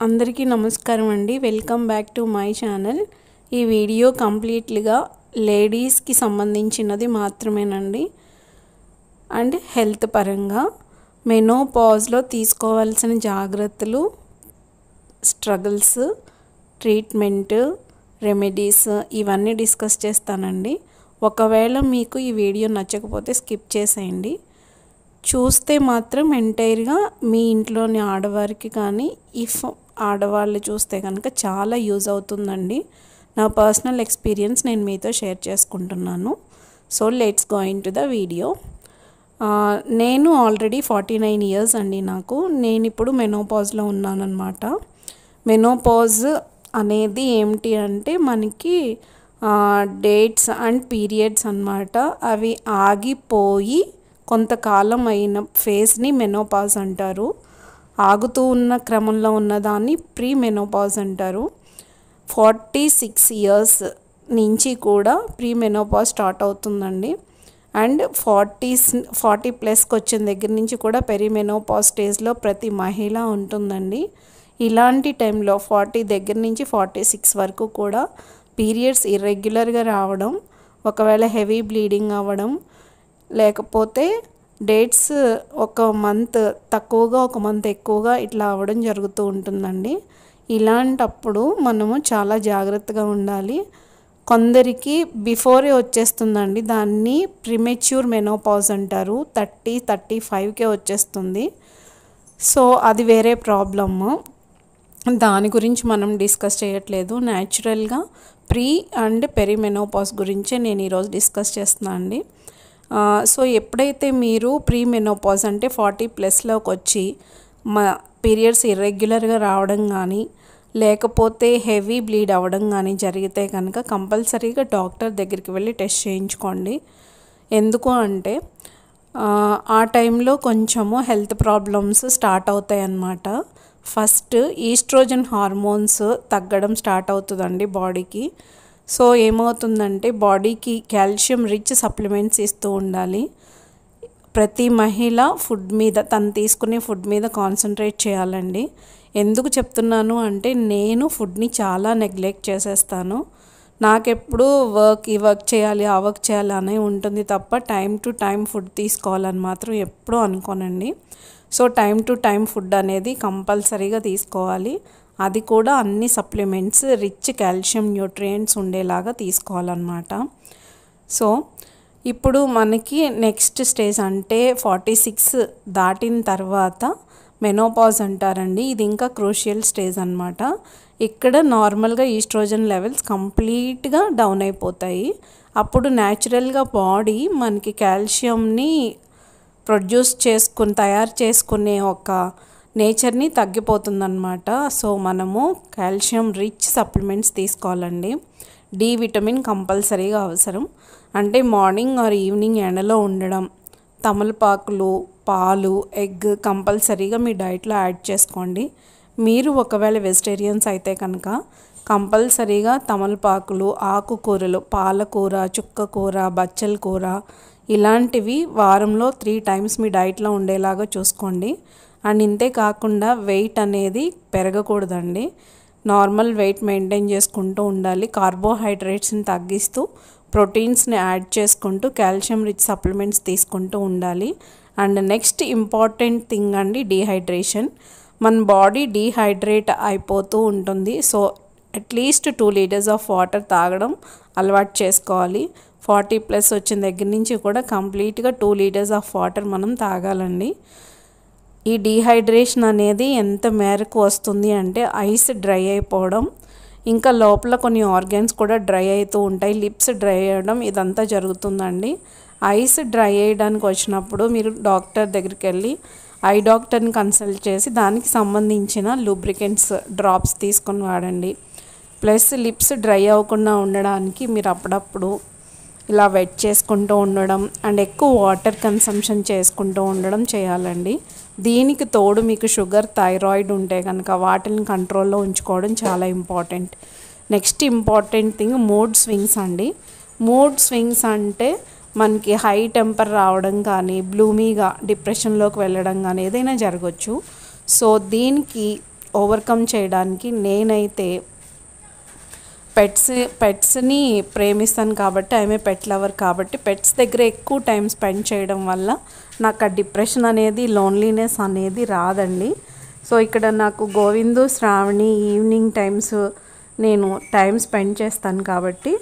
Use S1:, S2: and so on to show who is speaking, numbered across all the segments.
S1: అందరికీ నమస్కారం అండి. Welcome back to my channel. ఈ వీడియో కంప్లీట్లీగా లేడీస్కి సంబంధించినది మాత్రమేనండి. అండ్ హెల్త్ పరంగా మెనోపాజ్లో తీసుకోవాల్సిన జాగ్రత్తలు, స్ట్రగుల్స్, ట్రీట్మెంట్, రెమెడీస్ ఇవన్నీ డిస్కస్ చేస్తానండి. ఒకవేళ మీకు ఈ వీడియో నచ్చకపోతే స్కిప్ చేసేయండి. చూస్తే మాత్రం ఎంటైర్గా మీ ఇంట్లోని ఆడవారికి కానీ ఇఫ్ ఆడవాళ్ళు చూస్తే కనుక చాలా యూజ్ అవుతుందండి. నా పర్సనల్ ఎక్స్పీరియన్స్ నేను మీతో షేర్ చేసుకుంటున్నాను. So let's go in to the video. నేను ఆల్రెడీ 49 ఇయర్స్ అండి. నేను ఇప్పుడు మెనోపాజ్లో ఉన్నానన్నమాట. మెనోపాజ్ అనేది ఏమిటి అంటే మనకి డేట్స్ అండ్ పీరియడ్స్ అన్నమాట. అవి ఆగిపోయి కొంతకాలం అయిన ఫేజ్ని మెనోపాజ్ అంటారు. ఆగుతూ ఉన్న క్రమంలో ఉన్నదాన్ని ప్రీ మెనోపాజ్ అంటారు. 46 ఇయర్స్ నుంచి కూడా ప్రీ మెనోపాజ్ స్టార్ట్ అవుతుందండి. అండ్ 40 ప్లస్కి వచ్చిన దగ్గర నుంచి కూడా పెరి మెనోపాజ్ స్టేజ్లో ప్రతి మహిళ ఉంటుందండి. ఇలాంటి టైంలో 40 దగ్గర నుంచి 46 వరకు కూడా పీరియడ్స్ ఇర్రెగ్యులర్గా రావడం, ఒకవేళ హెవీ బ్లీడింగ్ అవ్వడం, లేకపోతే డేట్స్ ఒక మంత్ తక్కువగా ఒక మంత్ ఎక్కువగా ఇట్లా అవ్వడం జరుగుతూ ఉంటుందండి. ఇలాంటప్పుడు మనము చాలా జాగ్రత్తగా ఉండాలి. కొందరికి బిఫోరే వచ్చేస్తుందండి. దాన్ని ప్రిమెచ్యూర్ మెనోపాజ్ అంటారు. 30-35కే వచ్చేస్తుంది. సో అది వేరే ప్రాబ్లమ్. దాని గురించి మనం డిస్కస్ చేయట్లేదు. న్యాచురల్గా ప్రీ అండ్ పెరి మెనోపాజ్ గురించే నేను ఈరోజు డిస్కస్ చేస్తున్నాను అండి. సో ఎప్పుడైతే మీరు ప్రీ మెనోపాజ్ అంటే 40 ప్లస్లోకి వచ్చి పీరియడ్స్ ఇర్రెగ్యులర్గా రావడం కానీ లేకపోతే హెవీ బ్లీడ్ అవ్వడం కానీ జరిగితే కనుక కంపల్సరీగా డాక్టర్ దగ్గరికి వెళ్ళి టెస్ట్ చేయించుకోండి. ఎందుకు అంటే ఆ టైంలో కొంచెము హెల్త్ ప్రాబ్లమ్స్ స్టార్ట్ అవుతాయి అన్నమాట. ఫస్ట్ ఈస్ట్రోజన్ హార్మోన్స్ తగ్గడం స్టార్ట్ అవుతుందండి బాడీకి. సో ఏమవుతుందంటే బాడీకి కాల్షియం రిచ్ సప్లిమెంట్స్ ఇస్తూ ఉండాలి. ప్రతి మహిళ ఫుడ్ మీద తను తీసుకునే ఫుడ్ మీద కాన్సన్ట్రేట్ చేయాలండి. ఎందుకు చెప్తున్నాను అంటే నేను ఫుడ్ని చాలా నెగ్లెక్ట్ చేసేస్తాను. నాకెప్పుడు ఈ వర్క్ చేయాలి ఆ వర్క్ చేయాలి అనే ఉంటుంది తప్ప టైం టు టైం ఫుడ్ తీసుకోవాలని మాత్రం ఎప్పుడూ అనుకోనండి. So time to time food అనేది కంపల్సరీగా తీసుకోవాలి. అది కూడా అన్ని సప్లిమెంట్స్ రిచ్ కాల్షియం న్యూట్రియంట్స్ ఉండేలాగా తీసుకోవాలన్నమాట. సో ఇప్పుడు మనకి నెక్స్ట్ స్టేజ్ అంటే 46 దాటిన తర్వాత మెనోపాజ్ అంటారండి. ఇది ఇంకా క్రూషియల్ స్టేజ్ అన్నమాట. ఇక్కడ నార్మల్గా ఈస్ట్రోజన్ లెవెల్స్ కంప్లీట్గా డౌన్ అయిపోతాయి. అప్పుడు న్యాచురల్గా బాడీ మనకి కాల్షియంని తయారు చేసుకునే ఒక నేచర్ని తగ్గిపోతుందన్నమాట. సో మనము కాల్షియం రిచ్ సప్లిమెంట్స్ తీసుకోవాలండి. డి విటమిన్ కంపల్సరీగా అవసరం. అంటే మార్నింగ్ ఆర్ ఈవినింగ్ ఎండలో ఉండడం, తమలపాకులు, పాలు, ఎగ్ కంపల్సరీగా మీ డైట్లో యాడ్ చేసుకోండి. మీరు ఒకవేళ వెజిటేరియన్స్ అయితే కనుక కంపల్సరీగా తమలపాకులు, ఆకుకూరలు, పాలకూర, చుక్కకూర, బచ్చల కూర ఇలాంటివి వారంలో 3 టైమ్స్ మీ డైట్లో ఉండేలాగా చూసుకోండి. అండ్ ఇంతే కాకుండా వెయిట్ అనేది పెరగకూడదండి. నార్మల్ వెయిట్ మెయింటైన్ చేసుకుంటూ ఉండాలి. కార్బోహైడ్రేట్స్ని తగ్గిస్తూ ప్రోటీన్స్ని యాడ్ చేసుకుంటూ కాల్షియం రిచ్ సప్లిమెంట్స్ తీసుకుంటూ ఉండాలి. అండ్ నెక్స్ట్ ఇంపార్టెంట్ థింగ్ అండి డీహైడ్రేషన్. మన బాడీ డీహైడ్రేట్ అయిపోతూ ఉంటుంది. So at least 2 litres of water తాగడం అలవాటు చేసుకోవాలి. 40 ప్లస్ వచ్చిన దగ్గర నుంచి కూడా కంప్లీట్గా 2 లీటర్స్ ఆఫ్ వాటర్ మనం తాగాలండి. ఈ డీహైడ్రేషన్ అనేది ఎంత మేరకు వస్తుంది అంటే ఐస్ డ్రై అయిపోవడం, ఇంకా లోపల కొన్ని ఆర్గాన్స్ కూడా డ్రై అవుతూ ఉంటాయి. లిప్స్ డ్రై అవ్వడం ఇదంతా జరుగుతుందండి. ఐస్ డ్రై అయ్యడానికి వచ్చినప్పుడు మీరు డాక్టర్ దగ్గరికి వెళ్ళి ఐ డాక్టర్ని కన్సల్ట్ చేసి దానికి సంబంధించిన లూబ్రికెంట్స్ డ్రాప్స్ తీసుకొని వాడండి. ప్లస్ లిప్స్ డ్రై అవ్వకుండా ఉండడానికి మీరు అప్పుడప్పుడు ఇలా వెట్ చేసుకుంటూ ఉండడం అండ్ ఎక్కువ వాటర్ కన్సంప్షన్ చేసుకుంటూ ఉండడం చేయాలండి. దీనికి తోడు మీకు షుగర్, థైరాయిడ్ ఉంటే కనుక వాటిని కంట్రోల్లో ఉంచుకోవడం చాలా important. Next important thing mood swings అండి. మూడ్ స్వింగ్స్ అంటే మనకి హై టెంపర్ రావడం కానీ, బ్లూమీగా డిప్రెషన్లోకి వెళ్ళడం కానీ ఏదైనా జరగవచ్చు. సో దీనికి ఓవర్కమ్ చేయడానికి నేనైతే పెట్స్ని ప్రేమిస్తాను కాబట్టి ఆమె పెట్ లవర్ కాబట్టి పెట్స్ దగ్గర ఎక్కువ టైం స్పెండ్ చేయడం వల్ల నాకు ఆ డిప్రెషన్ అనేది లోన్లీనెస్ అనేది రాదండి. సో ఇక్కడ నాకు గోవిందు శ్రావణి ఈవినింగ్ టైమ్స్ నేను టైం స్పెండ్ చేస్తాను కాబట్టి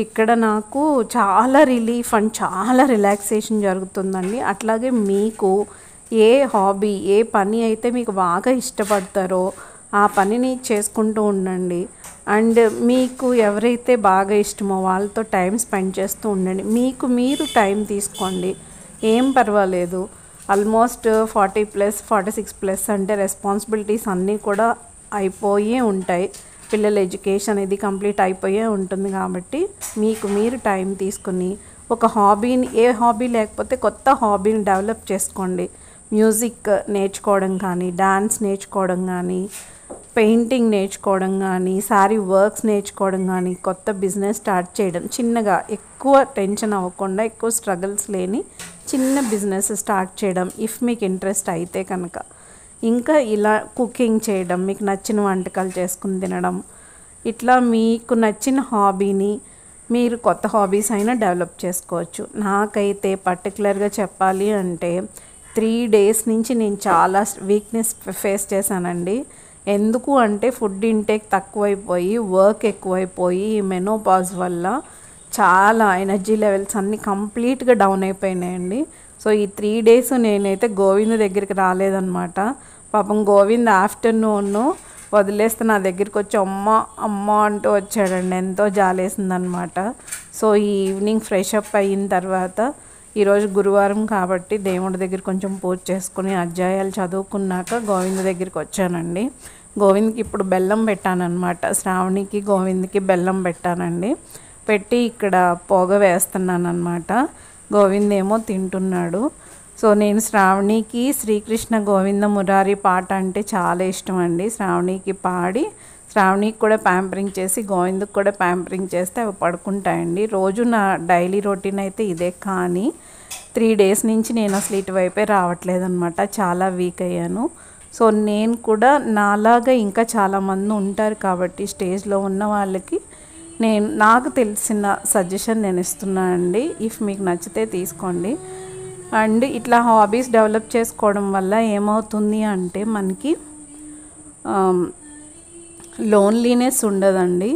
S1: ఇక్కడ నాకు చాలా రిలీఫ్ అండ్ చాలా రిలాక్సేషన్ జరుగుతుందండి. అట్లాగే మీకు ఏ హాబీ ఏ పని అయితే మీకు బాగా ఇష్టపడతారో ఆ పనిని చేసుకుంటూ ఉండండి. అండ్ మీకు ఎవరైతే బాగా ఇష్టమో వాళ్ళతో టైం స్పెండ్ చేస్తూ ఉండండి. మీకు మీరు టైం తీసుకోండి, ఏం పర్వాలేదు. ఆల్మోస్ట్ 40+, 46+ అంటే రెస్పాన్సిబిలిటీస్ అన్నీ కూడా అయిపోయే ఉంటాయి. పిల్లల ఎడ్యుకేషన్ ఇది కంప్లీట్ అయిపోయే ఉంటుంది కాబట్టి మీకు మీరు టైం తీసుకుని ఒక హాబీని, ఏ హాబీ లేకపోతే కొత్త హాబీని డెవలప్ చేసుకోండి. మ్యూజిక్ నేర్చుకోవడం కానీ, డాన్స్ నేర్చుకోవడం కానీ, పెయింటింగ్ నేర్చుకోవడం కానీ, శారీ వర్క్స్ నేర్చుకోవడం కానీ, కొత్త బిజినెస్ స్టార్ట్ చేయడం, చిన్నగా ఎక్కువ టెన్షన్ అవ్వకుండా ఎక్కువ స్ట్రగుల్స్ లేని చిన్న బిజినెస్ స్టార్ట్ చేయడం ఇఫ్ మీకు ఇంట్రెస్ట్ అయితే కనుక. ఇంకా ఇలా కుకింగ్ చేయడం, మీకు నచ్చిన వంటకాలు చేసుకుని తినడం, ఇట్లా మీకు నచ్చిన హాబీని మీరు కొత్త హాబీస్ అయినా డెవలప్ చేసుకోవచ్చు. నాకైతే పర్టికులర్గా చెప్పాలి అంటే 3 days నుంచి నేను చాలా వీక్నెస్ ఫేస్ చేశానండి. ఎందుకు అంటే ఫుడ్ ఇంటేక్ తక్కువైపోయి, వర్క్ ఎక్కువైపోయి, మెనోపాజ్ వల్ల చాలా ఎనర్జీ లెవెల్స్ అన్నీ కంప్లీట్గా డౌన్ అయిపోయినాయండి. సో ఈ 3 days నేనైతే గోవింద్ దగ్గరికి రాలేదన్నమాట. పాపం గోవింద్ ఆఫ్టర్నూన్ వదిలేస్తే నా దగ్గరికి వచ్చి అమ్మ అమ్మ అంటూ వచ్చాడండి. ఎంతో జాలేసిందనమాట. సో ఈ ఈవినింగ్ ఫ్రెష్ అప్ అయిన తర్వాత ఈరోజు గురువారం కాబట్టి దేవుడి దగ్గర కొంచెం పూజ చేసుకుని అధ్యాయాలు చదువుకున్నాక గోవింద్ దగ్గరికి వచ్చానండి. గోవింద్కి ఇప్పుడు బెల్లం పెట్టానన్నమాట. శ్రావణికి గోవింద్కి బెల్లం పెట్టానండి. పెట్టి ఇక్కడ పొగ వేస్తున్నాను అనమాట. గోవింద్ ఏమో తింటున్నాడు. సో నేను శ్రావణికి శ్రీకృష్ణ గోవింద మురారి పాట అంటే చాలా ఇష్టం అండి. శ్రావణికి పాడి శ్రావణికి కూడా ప్యాంపరింగ్ చేసి గోవింద్కి కూడా ప్యాంపరింగ్ చేస్తే అవి పడుకుంటాయండి. రోజు నా డైలీ రొటీన్ అయితే ఇదే. కానీ 3 days నుంచి నేను అసలు ఇటువైపే రావట్లేదు అనమాట. చాలా వీక్ అయ్యాను. సో నేను కూడా నాలాగా ఇంకా చాలామంది ఉంటారు కాబట్టి స్టేజ్లో ఉన్న వాళ్ళకి నాకు తెలిసిన సజెషన్ నేను ఇస్తున్నాను అండి. ఇఫ్ మీకు నచ్చితే తీసుకోండి. అండ్ ఇట్లా హాబీస్ డెవలప్ చేసుకోవడం వల్ల ఏమవుతుంది అంటే మనకి లోన్లీనెస్ ఉండదండి.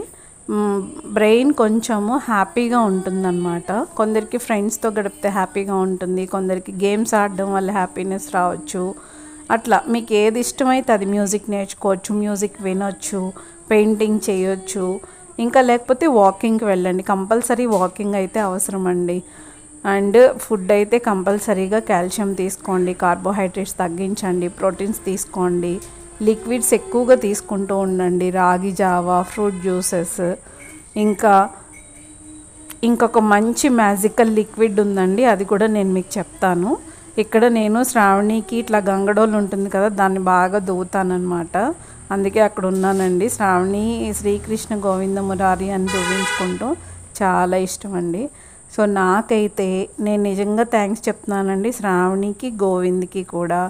S1: బ్రెయిన్ కొంచెము హ్యాపీగా ఉంటుందన్నమాట. కొందరికి ఫ్రెండ్స్తో గడిపితే హ్యాపీగా ఉంటుంది, కొందరికి గేమ్స్ ఆడడం వల్ల హ్యాపీనెస్ రావచ్చు. అట్లా మీకు ఏది ఇష్టమైతే అది మ్యూజిక్ నేర్చుకోవచ్చు, మ్యూజిక్ వినొచ్చు, పెయింటింగ్ చేయొచ్చు. ఇంకా లేకపోతే వాకింగ్కి వెళ్ళండి. కంపల్సరీ వాకింగ్ అయితే అవసరం అండి. అండ్ ఫుడ్ అయితే కంపల్సరీగా కాల్షియం తీసుకోండి, కార్బోహైడ్రేట్స్ తగ్గించండి, ప్రోటీన్స్ తీసుకోండి, లిక్విడ్స్ ఎక్కువగా తీసుకుంటూ ఉండండి. రాగి జావా, ఫ్రూట్ జ్యూసెస్, ఇంకొక మంచి మ్యాజికల్ లిక్విడ్ ఉందండి, అది కూడా నేను మీకు చెప్తాను. ఇక్కడ నేను శ్రావణికి ఇట్లా గంగడోలు ఉంటుంది కదా, దాన్ని బాగా దువ్వుతానమాట. అందుకే అక్కడ ఉన్నానండి. శ్రావణి శ్రీకృష్ణ గోవింద మురారి అని దువ్వించుకుంటూ చాలా ఇష్టం అండి. సో నాకైతే నేను నిజంగా థ్యాంక్స్ చెప్తున్నానండి శ్రావణికి, గోవింద్కి కూడా.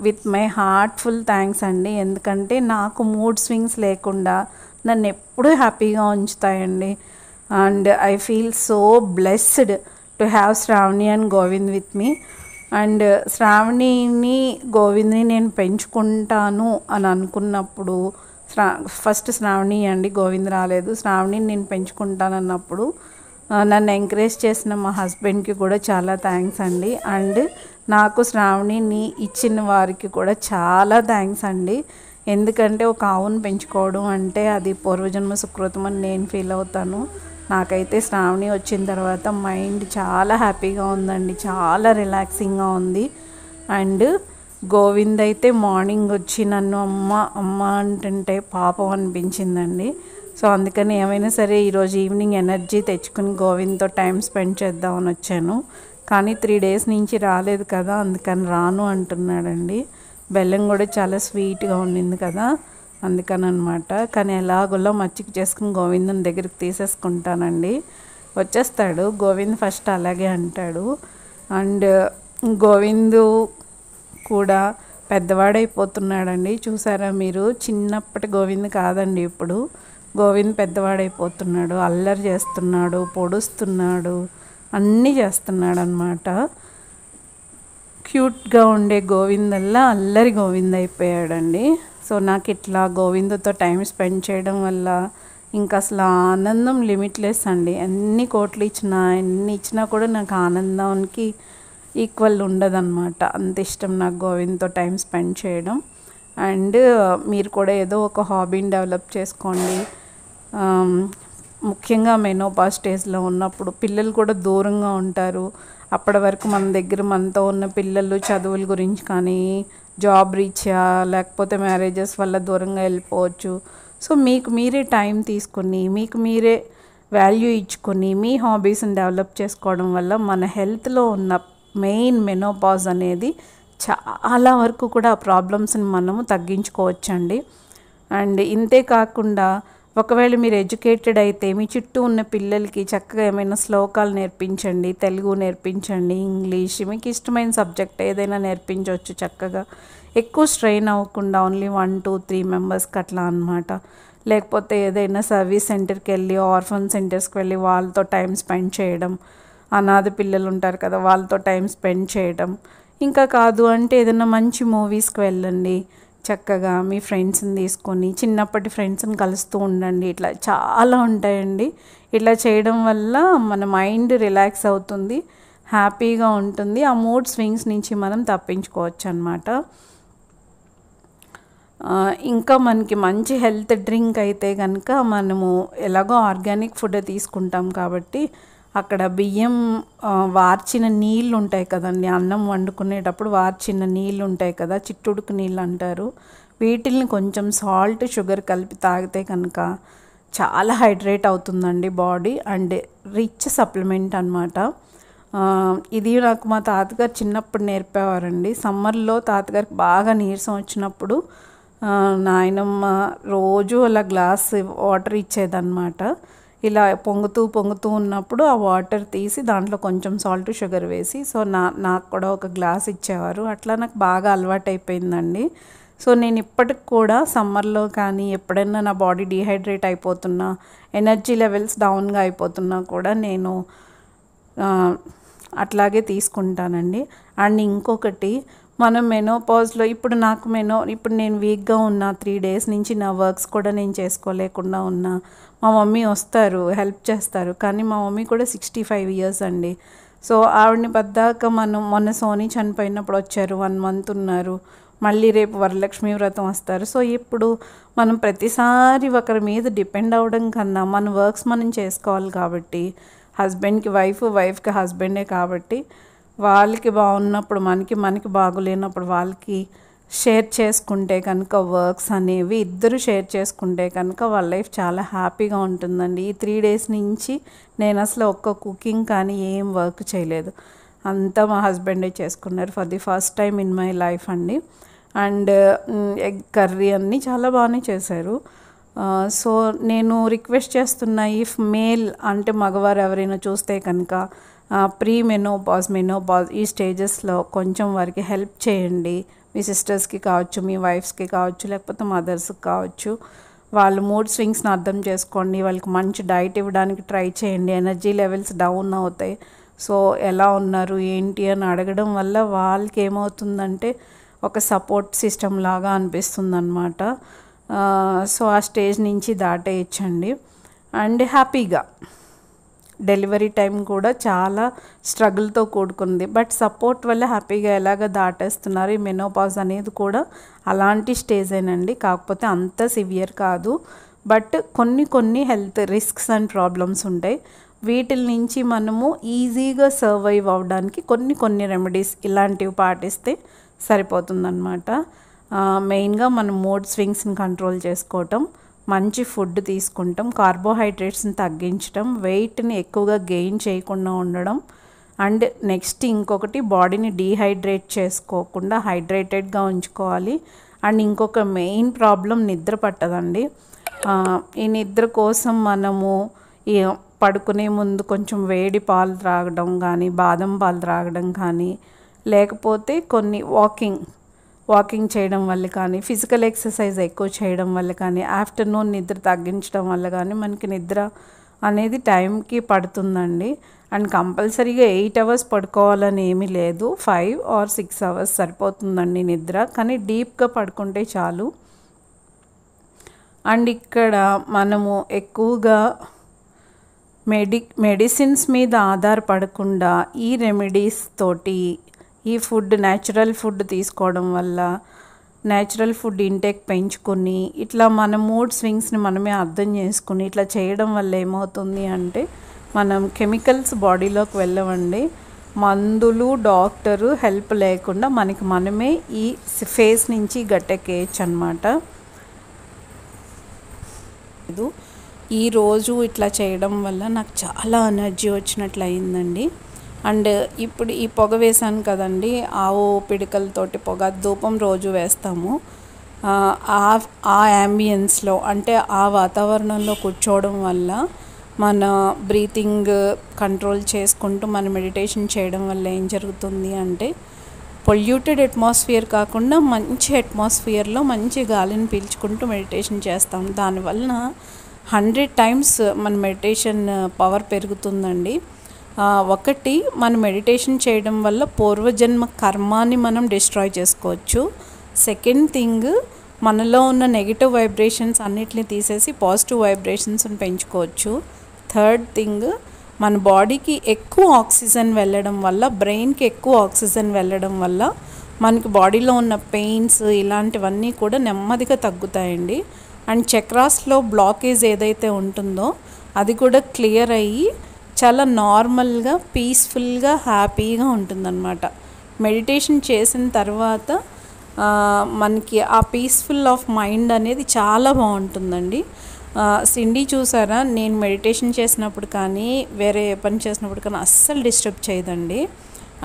S1: విత్ మై హార్ట్ఫుల్ థ్యాంక్స్ అండి. ఎందుకంటే నాకు మూడ్ స్వింగ్స్ లేకుండా నన్ను ఎప్పుడూ హ్యాపీగా ఉంచుతాయండి. And I feel so blessed to have Shravani and Govind with me. And శ్రావణిని గోవింద్ని నేను పెంచుకుంటాను అని అనుకున్నప్పుడు ఫస్ట్ శ్రావణి అండి, గోవింద్ రాలేదు. శ్రావణిని నేను పెంచుకుంటానన్నప్పుడు నన్ను ఎంకరేజ్ చేసిన మా హస్బెండ్కి కూడా చాలా థ్యాంక్స్ అండి. అండ్ నాకు శ్రావణిని ఇచ్చిన వారికి కూడా చాలా థ్యాంక్స్ అండి. ఎందుకంటే ఒక ఆవును పెంచుకోవడం అంటే అది పూర్వజన్మ సుకృతం అని నేను ఫీల్ అవుతాను. నాకైతే శ్రావణి వచ్చిన తర్వాత మైండ్ చాలా హ్యాపీగా ఉందండి, చాలా రిలాక్సింగ్గా ఉంది. అండ్ గోవింద్ అయితే మార్నింగ్ వచ్చి నన్ను అమ్మ అమ్మ అంటుంటే పాపం అనిపించిందండి. సో అందుకని ఏమైనా సరే ఈరోజు ఈవినింగ్ ఎనర్జీ తెచ్చుకుని గోవింద్తో టైం స్పెండ్ చేద్దామని వచ్చాను. కానీ 3 days నుంచి రాలేదు కదా, అందుకని రాను అంటున్నాడండి. బెల్లం కూడా చాలా స్వీట్గా ఉండింది కదా, అందుకని అనమాట. కానీ ఎలాగోలా మచ్చిక చేసుకుని గోవిందుని దగ్గరికి తీసేసుకుంటానండి. వచ్చేస్తాడు గోవింద్, ఫస్ట్ అలాగే అంటాడు. అండ్ గోవిందు కూడా పెద్దవాడైపోతున్నాడండి. చూసారా మీరు, చిన్నప్పటి గోవింద్ కాదండి ఇప్పుడు. గోవింద్ పెద్దవాడైపోతున్నాడు, అల్లరి చేస్తున్నాడు, పొడుస్తున్నాడు, అన్నీ చేస్తున్నాడు అన్నమాట. క్యూట్గా ఉండే గోవిందల్లా అల్లరి గోవింద్ అయిపోయాడండి. సో నాకు ఇట్లా గోవిందుతో టైం స్పెండ్ చేయడం వల్ల ఇంకా అసలు ఆనందం లిమిట్లెస్ అండి. ఎన్ని కోట్లు ఇచ్చినా ఎన్ని ఇచ్చినా కూడా నాకు ఆనందానికి ఈక్వల్ ఉండదన్నమాట. అంత ఇష్టం నాకు గోవింద్తో టైం స్పెండ్ చేయడం. అండ్ మీరు కూడా ఏదో ఒక హాబీని డెవలప్ చేసుకోండి. ముఖ్యంగా మెనోపాజ్ స్టేజ్లో ఉన్నప్పుడు పిల్లలు కూడా దూరంగా ఉంటారు. అప్పటి వరకు మన దగ్గర మనతో ఉన్న పిల్లలు చదువుల గురించి కానీ, జాబ్ రీత్యా లేకపోతే మ్యారేజెస్ వల్ల దూరంగా వెళ్ళిపోవచ్చు. సో మీకు మీరే టైం తీసుకొని, మీకు మీరే వాల్యూ ఇచ్చుకొని, మీ హాబీస్ని డెవలప్ చేసుకోవడం వల్ల మన హెల్త్లో ఉన్న మెయిన్ మెనోపాజ్ అనేది చాలా వరకు కూడా ఆ ప్రాబ్లమ్స్ని మనము తగ్గించుకోవచ్చండి. అండ్ ఇంతే కాకుండా ఒకవేళ మీరు ఎడ్యుకేటెడ్ అయితే మీ చుట్టూ ఉన్న పిల్లలకి చక్కగా ఏమైనా శ్లోకాలు నేర్పించండి, తెలుగు నేర్పించండి, ఇంగ్లీష్, మీకు ఇష్టమైన సబ్జెక్ట్ ఏదైనా నేర్పించవచ్చు చక్కగా. ఎక్కువ స్ట్రెయిన్ అవ్వకుండా ఓన్లీ 1, 2, 3 మెంబర్స్కి అట్లా అనమాట. లేకపోతే ఏదైనా సర్వీస్ సెంటర్కి వెళ్ళి, ఆర్ఫన్ సెంటర్స్కి వెళ్ళి వాళ్ళతో టైం స్పెండ్ చేయడం, అనాథ పిల్లలు ఉంటారు కదా వాళ్ళతో టైం స్పెండ్ చేయడం. ఇంకా కాదు అంటే ఏదైనా మంచి మూవీస్కి వెళ్ళండి, చక్కగా మీ ఫ్రెండ్స్ని తీసుకొని చిన్నప్పటి ఫ్రెండ్స్ని కలుస్తూ ఉండండి. ఇట్లా చాలా ఉంటాయండి. ఇట్లా చేయడం వల్ల మన మైండ్ రిలాక్స్ అవుతుంది, హ్యాపీగా ఉంటుంది. ఆ మూడ్ స్వింగ్స్ నుంచి మనం తప్పించుకోవచ్చు అన్నమాట. ఇంకా మనకి మంచి హెల్త్ డ్రింక్ అయితే కనుక మనము ఎలాగో ఆర్గానిక్ ఫుడ్ తీసుకుంటాం కాబట్టి అక్కడ బియ్యం వార్చిన నీళ్ళు ఉంటాయి కదండి, అన్నం వండుకునేటప్పుడు వార్చిన నీళ్ళు ఉంటాయి కదా, చిట్టుడుకు నీళ్ళు అంటారు. వీటిల్ని కొంచెం సాల్ట్, షుగర్ కలిపి తాగితే కనుక చాలా హైడ్రేట్ అవుతుందండి బాడీ. అండ్ రిచ్ సప్లిమెంట్ అనమాట. ఇది నాకు మా తాతగారు చిన్నప్పుడు నేర్పేవారండి. సమ్మర్లో తాతగారికి బాగా నీరసం వచ్చినప్పుడు నాయనమ్మ రోజు అలా గ్లాస్ వాటర్ ఇచ్చేదన్నమాట. ఇలా పొంగుతూ ఉన్నప్పుడు ఆ వాటర్ తీసి దాంట్లో కొంచెం సాల్ట్, షుగర్ వేసి, సో నాకు కూడా ఒక గ్లాస్ ఇచ్చేవారు. అట్లా నాకు బాగా అలవాటు అయిపోయిందండి. సో నేను ఇప్పటికి కూడా సమ్మర్లో కానీ ఎప్పుడైనా నా బాడీ డీహైడ్రేట్ అయిపోతున్నా, ఎనర్జీ లెవెల్స్ డౌన్గా అయిపోతున్నా కూడా నేను అట్లాగే తీసుకుంటానండి. అండ్ ఇంకొకటి, మనం మెనోపాజ్లో ఇప్పుడు ఇప్పుడు నేను వీక్గా ఉన్నా, 3 డేస్ నుంచి నా వర్క్స్ కూడా నేను చేసుకోలేకుండా ఉన్నా, మా మమ్మీ వస్తారు, హెల్ప్ చేస్తారు. కానీ మా మమ్మీ కూడా 65 ఇయర్స్ అండి. సో ఆవిడని పద్దాక మొన్న సోనీ చనిపోయినప్పుడు వచ్చారు, 1 మంత్ ఉన్నారు. మళ్ళీ రేపు వరలక్ష్మి వ్రతం వస్తారు. సో ఇప్పుడు మనం ప్రతిసారి ఒకరి మీద డిపెండ్ అవ్వడం కన్నా మన వర్క్స్ మనం చేసుకోవాలి కాబట్టి, హస్బెండ్కి వైఫ్కి హస్బెండే కాబట్టి వాళ్ళకి బాగున్నప్పుడు మనకి బాగోలేనప్పుడు వాళ్ళకి షేర్ చేసుకుంటే కనుక వర్క్స్ అనేవి ఇద్దరు షేర్ చేసుకుంటే కనుక వాళ్ళ లైఫ్ చాలా హ్యాపీగా ఉంటుందండి. ఈ 3 డేస్ నుంచి నేను అసలు ఒక్క కుకింగ్ కానీ ఏం వర్క్ చేయలేదు, అంతా మా హస్బెండే చేసుకున్నారు for the first time in my life అండి. అండ్ ఎగ్ కర్రీ అన్నీ చాలా బాగానే చేశారు. సో నేను రిక్వెస్ట్ చేస్తున్నా, ఇఫ్ మేల్ అంటే మగవారు ఎవరైనా చూస్తే కనుక ప్రీ మెనోపాజ్ ఈ స్టేజెస్లో కొంచెం వారికి హెల్ప్ చేయండి. మీ సిస్టర్స్కి కావచ్చు, మీ వైఫ్స్కి కావచ్చు, లేకపోతే మదర్స్కి కావచ్చు. వాళ్ళు మూడ్ స్వింగ్స్ని అర్థం చేసుకోండి, వాళ్ళకి మంచి డైట్ ఇవ్వడానికి ట్రై చేయండి. ఎనర్జీ లెవెల్స్ డౌన్ అవుతాయి. సో ఎలా ఉన్నారు ఏంటి అని అడగడం వల్ల వాళ్ళకి ఏమవుతుందంటే ఒక సపోర్ట్ సిస్టమ్ లాగా అనిపిస్తుంది అన్నమాట. సో ఆ స్టేజ్ నుంచి దాటేయచ్చండి. అండ్ హ్యాపీగా డెలివరీ టైం కూడా చాలా స్ట్రగుల్తో కూడుకుంది, బట్ సపోర్ట్ వల్ల హ్యాపీగా ఎలాగ దాటేస్తున్నారు. ఈ మెనోపాజ్ అనేది కూడా అలాంటి స్టేజేనండి, కాకపోతే అంత సివియర్ కాదు. బట్ కొన్ని హెల్త్ రిస్క్స్ అండ్ ప్రాబ్లమ్స్ ఉంటాయి. వీటి నుంచి మనము ఈజీగా సర్వైవ్ అవ్వడానికి కొన్ని రెమెడీస్ ఇలాంటివి పాటిస్తే సరిపోతుందన్నమాట. మెయిన్గా మనం మూడ్ స్వింగ్స్ని కంట్రోల్ చేసుకోవటం, మంచి ఫుడ్ తీసుకుంటాం, కార్బోహైడ్రేట్స్ని తగ్గించడం, వెయిట్ని ఎక్కువగా గెయిన్ చేయకుండా ఉండడం. అండ్ నెక్స్ట్ ఇంకొకటి, బాడీని డీహైడ్రేట్ చేసుకోకుండా హైడ్రేటెడ్గా ఉంచుకోవాలి. అండ్ ఇంకొక మెయిన్ ప్రాబ్లం నిద్ర పట్టదండి. ఈ నిద్ర కోసం మనము ఈ పడుకునే ముందు కొంచెం వేడి పాలు త్రాగడం కానీ, బాదం పాలు త్రాగడం కానీ, లేకపోతే కొన్ని వాకింగ్ వాకింగ్ చేయడం వల్ల కానీ, ఫిజికల్ ఎక్సర్సైజ్ ఎక్కువ చేయడం వల్ల కానీ, ఆఫ్టర్నూన్ నిద్ర తగ్గించడం వల్ల కానీ మనకి నిద్ర అనేది టైంకి పడుతుందండి. అండ్ కంపల్సరీగా 8 అవర్స్ పడుకోవాలని ఏమీ లేదు, 5 or 6 అవర్స్ సరిపోతుందండి నిద్ర. కానీ డీప్గా పడుకుంటే చాలు. అండ్ ఇక్కడ మనము ఎక్కువగా మెడిసిన్స్ మీద ఆధారపడకుండా ఈ రెమెడీస్ తోటి, ఈ ఫుడ్ న్యాచురల్ ఫుడ్ తీసుకోవడం వల్ల, న్యాచురల్ ఫుడ్ ఇంటేక్ పెంచుకొని, ఇట్లా మన మూడ్ స్వింగ్స్ని మనమే అర్థం చేసుకుని ఇట్లా చేయడం వల్ల ఏమవుతుంది అంటే మనం కెమికల్స్ బాడీలోకి వెళ్ళవండి. మందులు, డాక్టరు హెల్ప్ లేకుండా మనమే ఈ ఫేస్ నుంచి గట్టెక్కేయచ్చు అన్నమాట. ఈరోజు ఇట్లా చేయడం వల్ల నాకు చాలా ఎనర్జీ వచ్చినట్లు అయిందండి. అండ్ ఇప్పుడు ఈ పొగ వేసాను కదండి, ఆవు పిడికలతోటి పొగ ధూపం రోజు వేస్తాము. ఆ యాంబియన్స్లో అంటే ఆ వాతావరణంలో కూర్చోవడం వల్ల మన బ్రీతింగ్ కంట్రోల్ చేసుకుంటూ మన మెడిటేషన్ చేయడం వల్ల ఏం జరుగుతుంది అంటే పొల్యూటెడ్ అట్మాస్ఫియర్ కాకుండా మంచి అట్మాస్ఫియర్లో మంచి గాలిని పీల్చుకుంటూ మెడిటేషన్ చేస్తాం. దానివల్ల 100 times మన మెడిటేషన్ పవర్ పెరుగుతుందండి. ఒకటి, మన మెడిటేషన్ చేయడం వల్ల పూర్వజన్మ కర్మాన్ని మనం డిస్ట్రాయ్ చేసుకోవచ్చు. సెకండ్ థింగ్, మనలో ఉన్న నెగిటివ్ వైబ్రేషన్స్ అన్నిటిని తీసేసి పాజిటివ్ వైబ్రేషన్స్ని పెంచుకోవచ్చు. థర్డ్ థింగ్, మన బాడీకి ఎక్కువ ఆక్సిజన్ వెళ్ళడం వల్ల, బ్రెయిన్కి ఎక్కువ ఆక్సిజన్ వెళ్ళడం వల్ల మనకి బాడీలో ఉన్న పెయిన్స్ ఇలాంటివన్నీ కూడా నెమ్మదిగా తగ్గుతాయండి. అండ్ చక్రాస్లో బ్లాకేజ్ ఏదైతే ఉంటుందో అది కూడా క్లియర్ అయ్యి చాలా నార్మల్గా, పీస్ఫుల్గా, హ్యాపీగా ఉంటుందన్నమాట. మెడిటేషన్ చేసిన తర్వాత మనకి ఆ పీస్ఫుల్ ఆఫ్ మైండ్ అనేది చాలా బాగుంటుందండి. సిండి చూసారా, నేను మెడిటేషన్ చేసినప్పుడు కానీ వేరే పని చేసినప్పుడు కానీ అస్సలు డిస్టర్బ్ చేయదండి.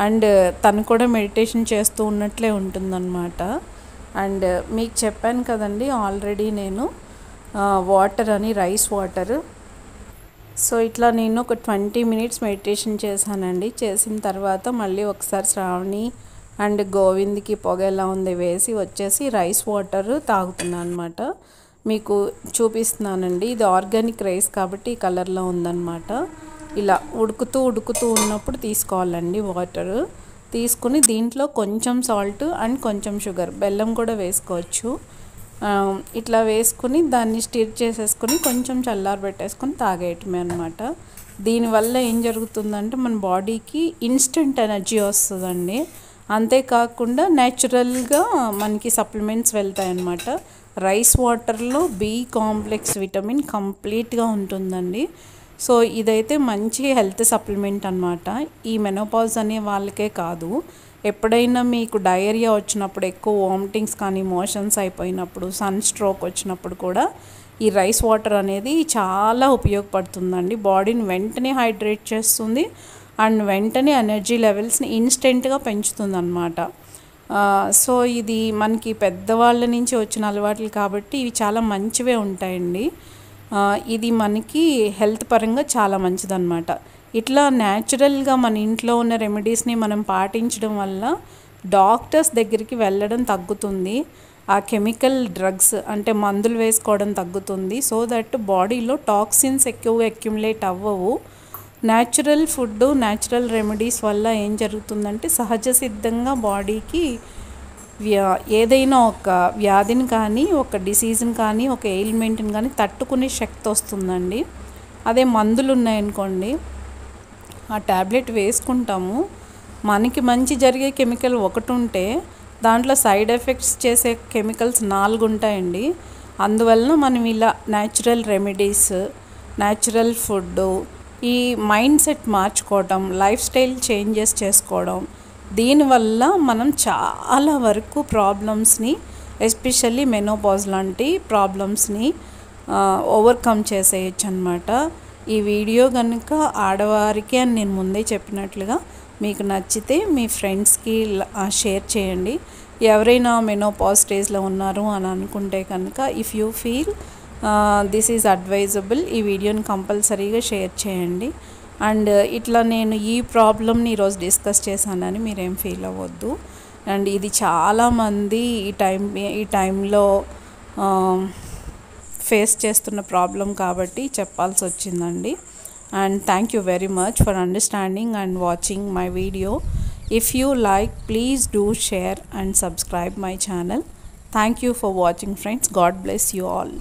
S1: అండ్ తను కూడా మెడిటేషన్ చేస్తూ ఉన్నట్లే ఉంటుందన్నమాట. అండ్ మీకు చెప్పాను కదండి ఆల్రెడీ నేను వాటర్ అని, రైస్ వాటర్. సో ఇట్లా నేను ఒక 20 minutes మెడిటేషన్ చేశానండి. చేసిన తర్వాత మళ్ళీ ఒకసారి శ్రావణి అండ్ గోవింద్కి పొగ ఎలా ఉంది వేసి వచ్చేసి రైస్ వాటర్ తాగుతున్నాను అనమాట. మీకు చూపిస్తున్నానండి. ఇది ఆర్గానిక్ రైస్ కాబట్టి ఈ కలర్లో ఉందన్నమాట. ఇలా ఉడుకుతూ ఉన్నప్పుడు తీసుకోవాలండి వాటర్. తీసుకుని దీంట్లో కొంచెం సాల్ట్ అండ్ కొంచెం షుగర్, బెల్లం కూడా వేసుకోవచ్చు. ఇట్లా వేసుకుని దాన్ని స్టిర్ చేసేసుకొని కొంచెం చల్లారబెట్టేసుకొని తాగేయటమే అనమాట. దీనివల్ల ఏం జరుగుతుందంటే మన బాడీకి ఇన్స్టెంట్ ఎనర్జీ వస్తుందండి. అంతేకాకుండా న్యాచురల్గా మనకి సప్లిమెంట్స్ వెళ్తాయి అన్నమాట. రైస్ వాటర్లో బి కాంప్లెక్స్ విటమిన్ కంప్లీట్గా ఉంటుందండి. సో ఇదైతే మంచి హెల్త్ సప్లిమెంట్ అన్నమాట. ఈ మెనోపాజ్ అనే వాళ్ళకే కాదు, ఎప్పుడైనా మీకు డయేరియా వచ్చినప్పుడు, ఎక్కువ వామిటింగ్స్ కానీ, మోషన్స్ అయిపోయినప్పుడు, సన్ స్ట్రోక్ వచ్చినప్పుడు కూడా ఈ రైస్ వాటర్ అనేది చాలా ఉపయోగపడుతుందండి. బాడీని వెంటనే హైడ్రేట్ చేస్తుంది అండ్ వెంటనే ఎనర్జీ లెవెల్స్ని ఇన్స్టెంట్గా పెంచుతుంది అన్నమాట. సో ఇది మనకి పెద్దవాళ్ళ నుంచి వచ్చిన అలవాట్లు కాబట్టి ఇవి చాలా మంచివే ఉంటాయండి. ఇది మనకి హెల్త్ పరంగా చాలా మంచిదన్నమాట. ఇట్లా న్యాచురల్గా మన ఇంట్లో ఉన్న రెమెడీస్ని మనం పాటించడం వల్ల డాక్టర్స్ దగ్గరికి వెళ్ళడం తగ్గుతుంది. ఆ కెమికల్ డ్రగ్స్ అంటే మందులు వేసుకోవడం తగ్గుతుంది. సో దట్ బాడీలో టాక్సిన్స్ ఎక్కువగా అక్యుములేట్ అవ్వవు. న్యాచురల్ ఫుడ్, న్యాచురల్ రెమెడీస్ వల్ల ఏం జరుగుతుందంటే సహజ సిద్ధంగా బాడీకి ఏదైనా ఒక వ్యాధిని కానీ, ఒక డిసీజ్ని కానీ, ఒక ఎయిల్మెంట్ని కానీ తట్టుకునే శక్తి వస్తుందండి. అదే మందులు ఉన్నాయనుకోండి, ఆ ట్యాబ్లెట్ వేసుకుంటాము, మనకి మంచి జరిగే కెమికల్ ఒకటి ఉంటే దాంట్లో సైడ్ ఎఫెక్ట్స్ చేసే కెమికల్స్ 4 ఉంటాయండి. అందువలన మనం ఇలా న్యాచురల్ రెమెడీస్, న్యాచురల్ ఫుడ్, ఈ మైండ్ సెట్ మార్చుకోవడం, లైఫ్ స్టైల్ చేంజెస్ చేసుకోవడం, దీనివల్ల మనం చాలా వరకు ప్రాబ్లమ్స్ని, ఎస్పెషల్లీ మెనోపాజ్ లాంటి ప్రాబ్లమ్స్ని ఓవర్కమ్ చేసేయచ్చు అన్నమాట. ఈ వీడియో కనుక ఆడవారికి అని నేను ముందే చెప్పినట్లుగా మీకు నచ్చితే మీ ఫ్రెండ్స్కి షేర్ చేయండి. ఎవరైనా మెనోపాజ్ స్టేజ్లో ఉన్నారు అని అనుకుంటే కనుక if you feel this is advisable, ఈ వీడియోని కంపల్సరీగా షేర్ చేయండి. అండ్ ఇట్లా నేను ఈ ప్రాబ్లమ్ని ఈరోజు డిస్కస్ చేశానని మీరేం ఫీల్ అవ్వద్దు. అండ్ ఇది చాలామంది ఈ టైంలో ఫేస్ చేస్తున్న ప్రాబ్లం కాబట్టి చెప్పాల్సి వచ్చిందండి. And thank you very much for understanding and watching my video. If you like, please do share and subscribe my channel. Thank you for watching, friends. God bless you all.